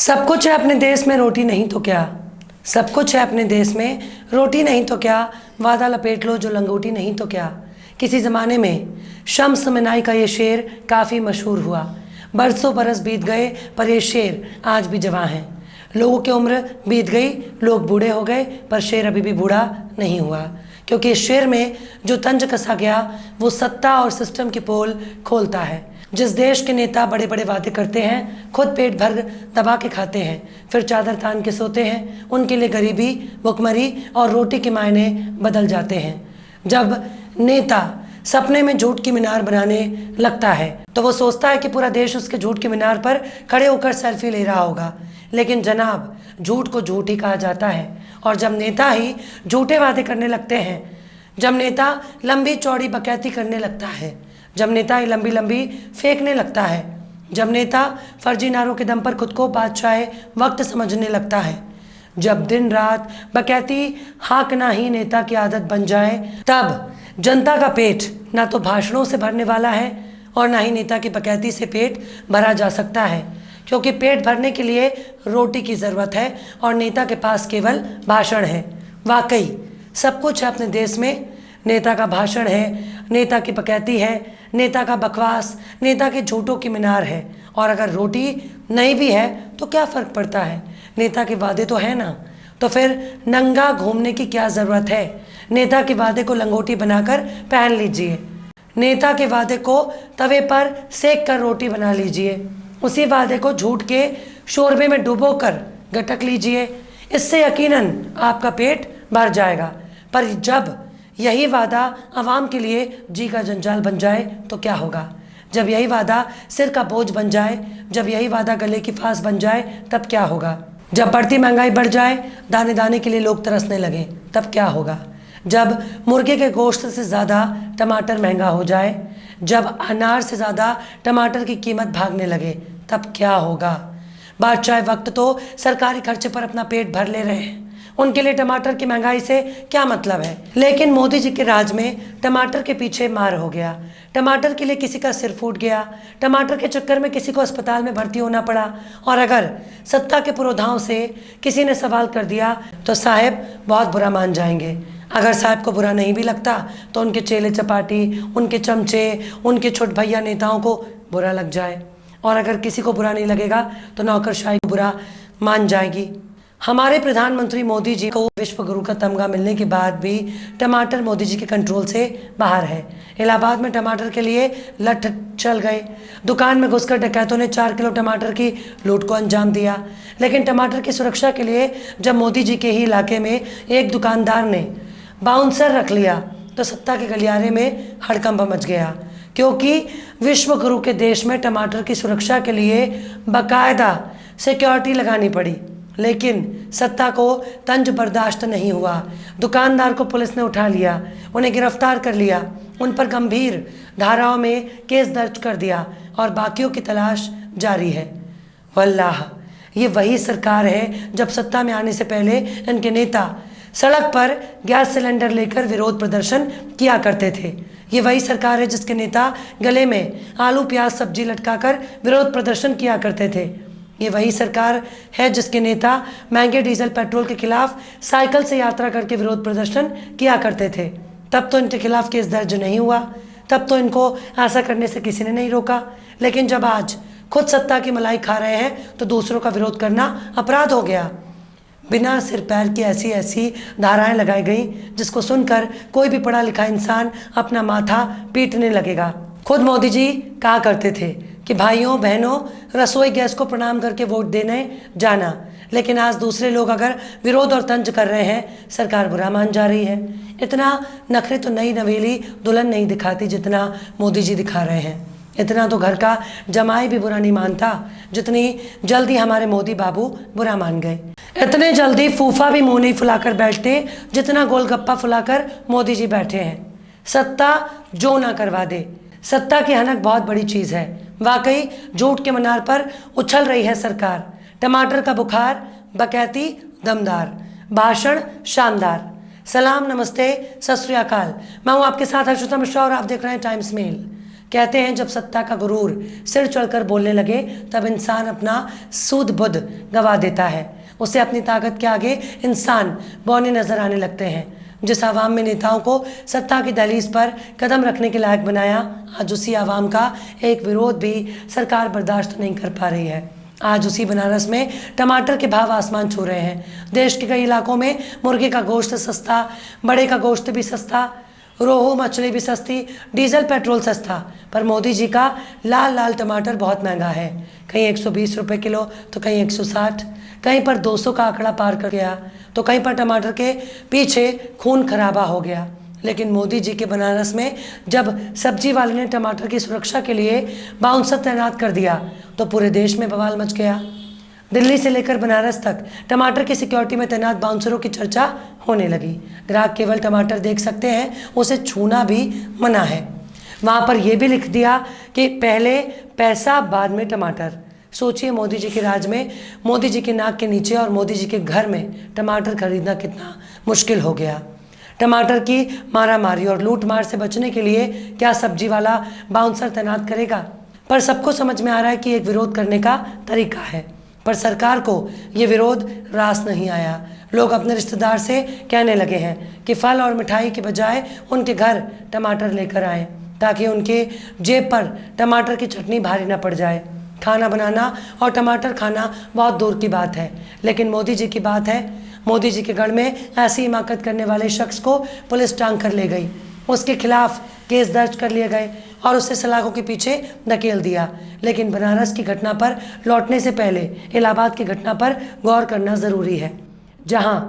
सब कुछ है अपने देश में, रोटी नहीं तो क्या। सब कुछ है अपने देश में, रोटी नहीं तो क्या। वादा लपेट लो जो लंगोटी नहीं तो क्या। किसी ज़माने में शम्स मिनाई का ये शेर काफ़ी मशहूर हुआ। बरसों बरस बीत गए पर ये शेर आज भी जवां है। लोगों की उम्र बीत गई, लोग बूढ़े हो गए, पर शेर अभी भी बूढ़ा नहीं हुआ, क्योंकि इस शेर में जो तंज कसा गया वो सत्ता और सिस्टम की पोल खोलता है। जिस देश के नेता बड़े बड़े वादे करते हैं, खुद पेट भर दबा के खाते हैं, फिर चादर तान के सोते हैं, उनके लिए गरीबी, भुखमरी और रोटी के मायने बदल जाते हैं। जब नेता सपने में झूठ की मीनार बनाने लगता है तो वो सोचता है कि पूरा देश उसके झूठ की मीनार पर खड़े होकर सेल्फी ले रहा होगा। लेकिन जनाब, झूठ को झूठ ही कहा जाता है। और जब नेता ही झूठे वादे करने लगते हैं, जब नेता लंबी चौड़ी बकैती करने लगता है, जब नेता ही लंबी लंबी फेंकने लगता है, जब नेता फर्जी नारों के दम पर खुद को बादशाह वक्त समझने लगता है, जब दिन रात बकैती हाँकना ही नेता की आदत बन जाए, तब जनता का पेट ना तो भाषणों से भरने वाला है और ना ही नेता की बकैती से पेट भरा जा सकता है, क्योंकि पेट भरने के लिए रोटी की ज़रूरत है और नेता के पास केवल भाषण है। वाकई सब कुछ है अपने देश में। नेता का भाषण है, नेता की बकैती है, नेता का बकवास, नेता के झूठों की मीनार है। और अगर रोटी नहीं भी है तो क्या फ़र्क पड़ता है, नेता के वादे तो है ना। तो फिर नंगा घूमने की क्या ज़रूरत है। नेता के वादे को लंगोटी बनाकर पहन लीजिए, नेता के वादे को तवे पर सेक कर रोटी बना लीजिए, उसी वादे को झूठ के शोरबे में डुबो कर गटक लीजिए। इससे यकीनन आपका पेट भर जाएगा। पर जब यही वादा आवाम के लिए जी का जंजाल बन जाए तो क्या होगा। जब यही वादा सिर का बोझ बन जाए, जब यही वादा गले की फांस बन जाए, तब क्या होगा। जब बढ़ती महंगाई बढ़ जाए, दाने दाने के लिए लोग तरसने लगे, तब क्या होगा। जब मुर्गे के गोश्त से ज़्यादा टमाटर महंगा हो जाए, जब अनार से ज़्यादा टमाटर की कीमत भागने लगे, तब क्या होगा। बादशाह वक्त तो सरकारी खर्चे पर अपना पेट भर ले रहे हैं, उनके लिए टमाटर की महंगाई से क्या मतलब है। लेकिन मोदी जी के राज में टमाटर के पीछे मार हो गया, टमाटर के लिए किसी का सिर फूट गया, टमाटर के चक्कर में किसी को अस्पताल में भर्ती होना पड़ा। और अगर सत्ता के पुरोधाओं से किसी ने सवाल कर दिया तो साहब बहुत बुरा मान जाएंगे। अगर साहब को बुरा नहीं भी लगता तो उनके चेले चपाटी, उनके चमचे, उनके छोट भैया नेताओं को बुरा लग जाए। और अगर किसी को बुरा नहीं लगेगा तो नौकरशाही को बुरा मान जाएगी। हमारे प्रधानमंत्री मोदी जी को विश्व गुरु का तमगा मिलने के बाद भी टमाटर मोदी जी के कंट्रोल से बाहर है। इलाहाबाद में टमाटर के लिए लठ चल गए, दुकान में घुसकर डकैतों ने 4 किलो टमाटर की लूट को अंजाम दिया। लेकिन टमाटर की सुरक्षा के लिए जब मोदी जी के ही इलाके में एक दुकानदार ने बाउंसर रख लिया तो सत्ता के गलियारे में हड़कंप मच गया, क्योंकि विश्व गुरु के देश में टमाटर की सुरक्षा के लिए बाकायदा सिक्योरिटी लगानी पड़ी। लेकिन सत्ता को तंज बर्दाश्त नहीं हुआ। दुकानदार को पुलिस ने उठा लिया, उन्हें गिरफ्तार कर लिया, उन पर गंभीर धाराओं में केस दर्ज कर दिया और बाकियों की तलाश जारी है। वल्लाह, ये वही सरकार है जब सत्ता में आने से पहले इनके नेता सड़क पर गैस सिलेंडर लेकर विरोध प्रदर्शन किया करते थे। ये वही सरकार है जिसके नेता गले में आलू प्याज सब्जी लटकाकर विरोध प्रदर्शन किया करते थे। ये वही सरकार है जिसके नेता महंगे डीजल पेट्रोल के खिलाफ साइकिल से यात्रा करके विरोध प्रदर्शन किया करते थे। तब तो इनके खिलाफ केस दर्ज नहीं हुआ, तब तो इनको ऐसा करने से किसी ने नहीं रोका। लेकिन जब आज खुद सत्ता की मलाई खा रहे हैं तो दूसरों का विरोध करना अपराध हो गया। बिना सिर पैर की ऐसी ऐसी धाराएं लगाई गई जिसको सुनकर कोई भी पढ़ा लिखा इंसान अपना माथा पीटने लगेगा। खुद मोदी जी कहा करते थे कि भाइयों बहनों, रसोई गैस को प्रणाम करके वोट देने जाना। लेकिन आज दूसरे लोग अगर विरोध और तंज कर रहे हैं, सरकार बुरा मान जा रही है। इतना नखरे तो नई नवेली दुल्हन नहीं दिखाती जितना मोदी जी दिखा रहे हैं। इतना तो घर का जमाई भी बुरा नहीं मानता जितनी जल्दी हमारे मोदी बाबू बुरा मान गए। इतने जल्दी फूफा भी मुंह नहीं फुलाकर बैठते जितना गोलगप्पा फुलाकर मोदी जी बैठे हैं। सत्ता जो ना करवा दे, सत्ता की हनक बहुत बड़ी चीज़ है। वाकई झूठ के मीनार पर उछल रही है सरकार। टमाटर का बुखार, बकैती दमदार, भाषण शानदार। सलाम, नमस्ते, सत श्री अकाल। मैं हूँ आपके साथ हर्षिता मिश्रा और आप देख रहे हैं टाइम्स मेल। कहते हैं जब सत्ता का गुरूर सिर चढ़कर बोलने लगे तब इंसान अपना सूद बुद्ध गवा देता है। उसे अपनी ताकत के आगे इंसान बौने नजर आने लगते हैं। जिस आवाम में नेताओं को सत्ता की दहलीज पर कदम रखने के लायक बनाया, आज उसी आवाम का एक विरोध भी सरकार बर्दाश्त नहीं कर पा रही है। आज उसी बनारस में टमाटर के भाव आसमान छू रहे हैं। देश के कई इलाकों में मुर्गे का गोश्त सस्ता, बड़े का गोश्त भी सस्ता, रोहू मछली भी सस्ती, डीजल पेट्रोल सस्ता, पर मोदी जी का लाल लाल टमाटर बहुत महंगा है। कहीं 120 रुपये किलो तो कहीं 160, कहीं पर 200 का आंकड़ा पार कर गया तो कहीं पर टमाटर के पीछे खून खराबा हो गया। लेकिन मोदी जी के बनारस में जब सब्जी वाले ने टमाटर की सुरक्षा के लिए बाउंसर तैनात कर दिया तो पूरे देश में बवाल मच गया। दिल्ली से लेकर बनारस तक टमाटर की सिक्योरिटी में तैनात बाउंसरों की चर्चा होने लगी। ग्राहक केवल टमाटर देख सकते हैं, उसे छूना भी मना है। वहाँ पर यह भी लिख दिया कि पहले पैसा बाद में टमाटर। सोचिए मोदी जी के राज में, मोदी जी के नाक के नीचे और मोदी जी के घर में टमाटर खरीदना कितना मुश्किल हो गया। टमाटर की मारामारी और लूट मार से बचने के लिए क्या सब्जी वाला बाउंसर तैनात करेगा? पर सबको समझ में आ रहा है कि एक विरोध करने का तरीका है, पर सरकार को ये विरोध रास नहीं आया। लोग अपने रिश्तेदार से कहने लगे हैं कि फल और मिठाई के बजाय उनके घर टमाटर लेकर आएं, ताकि उनके जेब पर टमाटर की चटनी भारी ना पड़ जाए। खाना बनाना और टमाटर खाना बहुत दूर की बात है, लेकिन मोदी जी की बात है। मोदी जी के गढ़ में ऐसी हिमाकत करने वाले शख्स को पुलिस टांग कर ले गई, उसके खिलाफ केस दर्ज कर लिए गए और उसे सलाखों के पीछे धकेल दिया। लेकिन बनारस की घटना पर लौटने से पहले इलाहाबाद की घटना पर गौर करना ज़रूरी है, जहां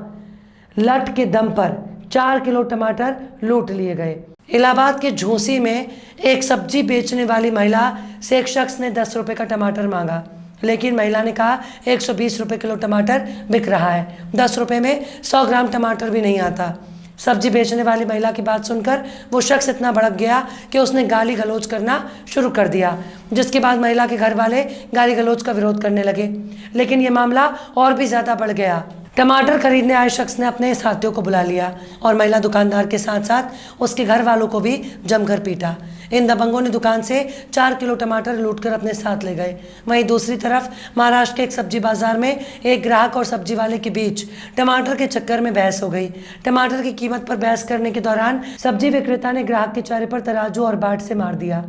लट के दम पर 4 किलो टमाटर लूट लिए गए। इलाहाबाद के झूंसी में एक सब्जी बेचने वाली महिला से एक शख्स ने 10 रुपये का टमाटर मांगा, लेकिन महिला ने कहा 120 रुपये किलो टमाटर बिक रहा है। 10 रुपये में 100 ग्राम टमाटर भी नहीं आता। सब्जी बेचने वाली महिला की बात सुनकर वो शख्स इतना भड़क गया कि उसने गाली गलौज करना शुरू कर दिया, जिसके बाद महिला के घर वाले गाली गलौज का विरोध करने लगे। लेकिन ये मामला और भी ज़्यादा बढ़ गया। टमाटर खरीदने आए शख्स ने अपने साथियों को बुला लिया और महिला दुकानदार के साथ साथ उसके घर वालों को भी जमकर पीटा। इन दबंगों ने दुकान से 4 किलो टमाटर लूटकर अपने साथ ले गए। वहीं दूसरी तरफ महाराष्ट्र के एक सब्जी बाजार में एक ग्राहक और सब्जी वाले के बीच टमाटर के चक्कर में बहस हो गई। टमाटर की कीमत पर बहस करने के दौरान सब्जी विक्रेता ने ग्राहक के चेहरे पर तराजू और बाट से मार दिया,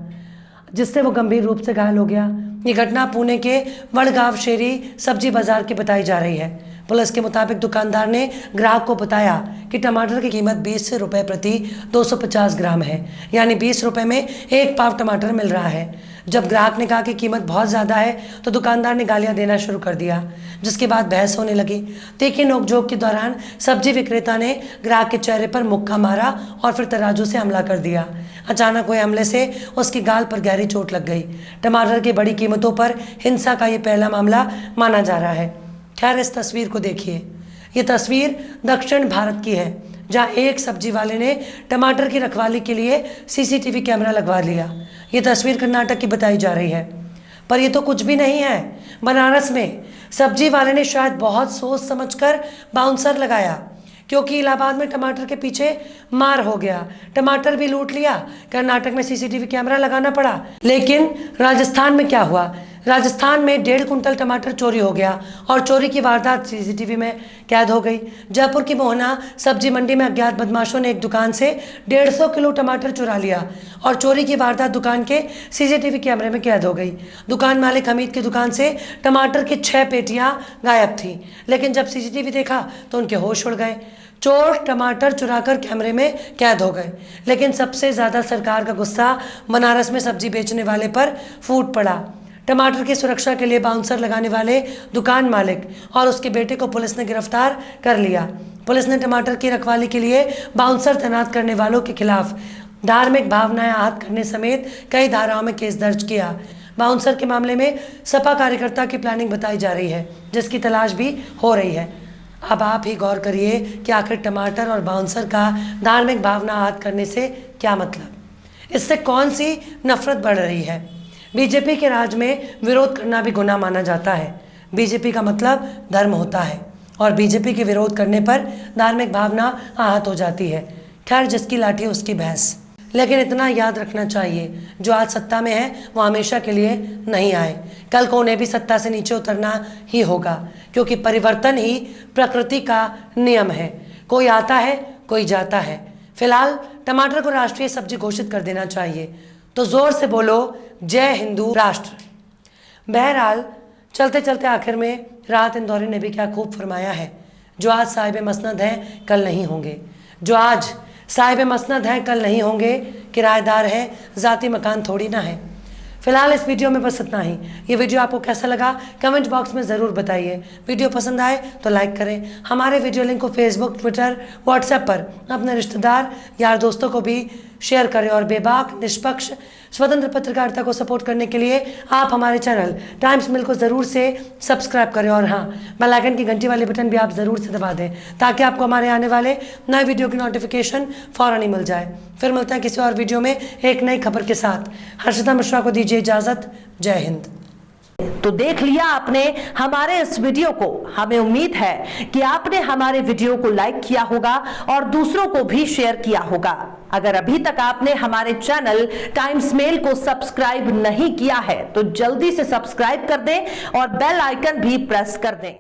जिससे वो गंभीर रूप से घायल हो गया। ये घटना पुणे के वड़गांव शेरी सब्जी बाजार की बताई जा रही है। पुलिस के मुताबिक दुकानदार ने ग्राहक को बताया कि टमाटर की कीमत 20 रुपये प्रति 250 ग्राम है, यानी 20 रुपये में 1 पाव टमाटर मिल रहा है। जब ग्राहक ने कहा कि कीमत बहुत ज़्यादा है तो दुकानदार ने गालियां देना शुरू कर दिया, जिसके बाद बहस होने लगी। तीखी नोकझोंक के दौरान सब्जी विक्रेता ने ग्राहक के चेहरे पर मुक्का मारा और फिर तराजू से हमला कर दिया। अचानक हुए हमले से उसकी गाल पर गहरी चोट लग गई। टमाटर की बड़ी कीमतों पर हिंसा का ये पहला मामला माना जा रहा है। खैर, इस तस्वीर को देखिए। ये तस्वीर दक्षिण भारत की है, जहाँ एक सब्जी वाले ने टमाटर की रखवाली के लिए सीसीटीवी कैमरा लगवा लिया। ये तस्वीर कर्नाटक की बताई जा रही है, पर ये तो कुछ भी नहीं है। बनारस में सब्जी वाले ने शायद बहुत सोच समझकर बाउंसर लगाया, क्योंकि इलाहाबाद में टमाटर के पीछे मार हो गया, टमाटर भी लूट लिया। कर्नाटक में सीसीटीवी कैमरा लगाना पड़ा। लेकिन राजस्थान में क्या हुआ? राजस्थान में 1.5 कुंटल टमाटर चोरी हो गया और चोरी की वारदात सीसीटीवी में कैद हो गई। जयपुर की मोहना सब्जी मंडी में अज्ञात बदमाशों ने एक दुकान से 150 किलो टमाटर चुरा लिया और चोरी की वारदात दुकान के सीसीटीवी कैमरे में कैद हो गई। दुकान मालिक हमीद की दुकान से टमाटर की 6 पेटियां गायब थी, लेकिन जब सीसीटीवी देखा तो उनके होश उड़ गए। चोर टमाटर चुराकर कैमरे में कैद हो गए। लेकिन सबसे ज़्यादा सरकार का गुस्सा बनारस में सब्जी बेचने वाले पर फूट पड़ा। टमाटर की सुरक्षा के लिए बाउंसर लगाने वाले दुकान मालिक और उसके बेटे को पुलिस ने गिरफ्तार कर लिया। पुलिस ने टमाटर की रखवाली के लिए बाउंसर तैनात करने वालों के खिलाफ धार्मिक भावनाएं आहत करने समेत कई धाराओं में केस दर्ज किया। बाउंसर के मामले में सपा कार्यकर्ता की प्लानिंग बताई जा रही है, जिसकी तलाश भी हो रही है। अब आप ही गौर करिए कि आखिर टमाटर और बाउंसर का धार्मिक भावना आहत करने से क्या मतलब? इससे कौन सी नफरत बढ़ रही है? बीजेपी के राज में विरोध करना भी गुनाह माना जाता है। बीजेपी का मतलब धर्म होता है और बीजेपी के विरोध करने पर धार्मिक भावना आहत हो जाती है। खैर, जिसकी लाठी उसकी भैंस। लेकिन इतना याद रखना चाहिए, जो आज सत्ता में है वो हमेशा के लिए नहीं आए। कल को उन्हें भी सत्ता से नीचे उतरना ही होगा, क्योंकि परिवर्तन ही प्रकृति का नियम है। कोई आता है, कोई जाता है। फिलहाल टमाटर को राष्ट्रीय सब्जी घोषित कर देना चाहिए। तो जोर से बोलो, जय हिंदू राष्ट्र। बहरहाल चलते चलते आखिर में राहत इंदौरी ने भी क्या खूब फरमाया है, जो आज साहिब मसनद हैं कल नहीं होंगे। जो आज साहिब मसनद हैं कल नहीं होंगे, किराएदार हैं, ज़ाती मकान थोड़ी ना है। फिलहाल इस वीडियो में बस इतना ही। ये वीडियो आपको कैसा लगा कमेंट बॉक्स में ज़रूर बताइए। वीडियो पसंद आए तो लाइक करें। हमारे वीडियो लिंक को फेसबुक, ट्विटर, व्हाट्सएप पर अपने रिश्तेदार, यार दोस्तों को भी शेयर करें। और बेबाक, निष्पक्ष, स्वतंत्र पत्रकारिता को सपोर्ट करने के लिए आप हमारे चैनल टाइम्स मिल को ज़रूर से सब्सक्राइब करें। और हाँ, बेल आइकन की घंटी वाले बटन भी आप ज़रूर से दबा दें, ताकि आपको हमारे आने वाले नए वीडियो की नोटिफिकेशन फ़ौरन ही मिल जाए। फिर मिलते हैं किसी और वीडियो में एक नई खबर के साथ। हर्षिता मिश्रा को दीजिए इजाज़त। जय हिंद। तो देख लिया आपने हमारे इस वीडियो को। हमें उम्मीद है कि आपने हमारे वीडियो को लाइक किया होगा और दूसरों को भी शेयर किया होगा। अगर अभी तक आपने हमारे चैनल टाइम्स मेल को सब्सक्राइब नहीं किया है तो जल्दी से सब्सक्राइब कर दें और बेल आइकन भी प्रेस कर दें।